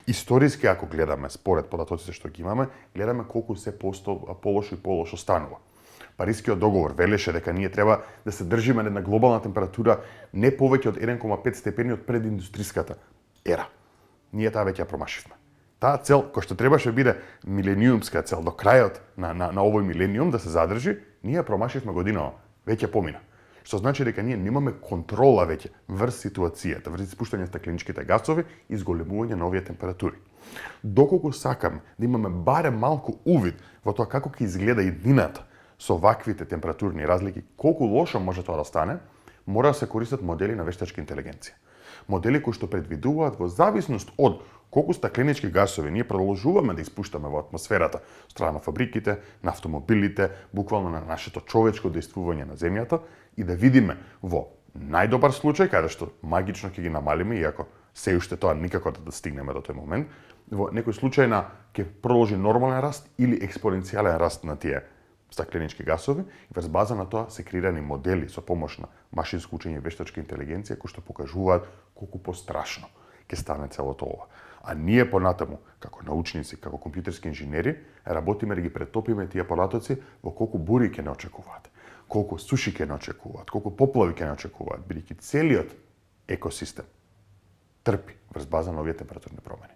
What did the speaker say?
Историски, ако гледаме, според податоците што ги имаме, гледаме колку се полошо и полошо станува. Парискиот договор велеше дека ние треба да се држиме на глобална температура не повеќе од 1,5 степени од прединдустриската ера. Ние таа веќе ја промашивме. Таа цел, која што требаше биде милениумска цел до крајот на овој милениум да се задржи, ние ја промашивме годинава, веќе помина. Што значи дека ние немаме контрола веќе врз ситуацијата, врз испуштање стакленичките гасови и зголемување на овие температури. Доколку сакаме да имаме барем малку увид во тоа како ќе изгледа иднината со ваквите температурни разлики, колку лошо може тоа да стане, мора да се користат модели на вештачка интелигенција. Модели кои што предвидуваат во зависност од колку стакленички гасови ние продолжуваме да испуштаме во атмосферата, страна на фабриките, на автомобилите, буквално на нашето човечко действување на земјата и да видиме во најдобар случај, каде што магично ќе ги намалиме, иако се уште тоа никако да стигнеме до тој момент, во некој случај на ќе продолжи нормален раст или експоненцијален раст на тие стакленички гасови и врз база на тоа се креирани модели со помош на машинско учење и вештачка интелигенција кои што покажуваат колку пострашно ќе стане целото ова. А ние понатаму, како научници, како компјутерски инженери, работиме да ги претопиме тие податоци во колку бури ќе не очекуваат, колку суши ќе не очекуваат, колку поплави ќе не очекуваат, бидејќи целиот екосистем трпи врз база на овие температурни промени.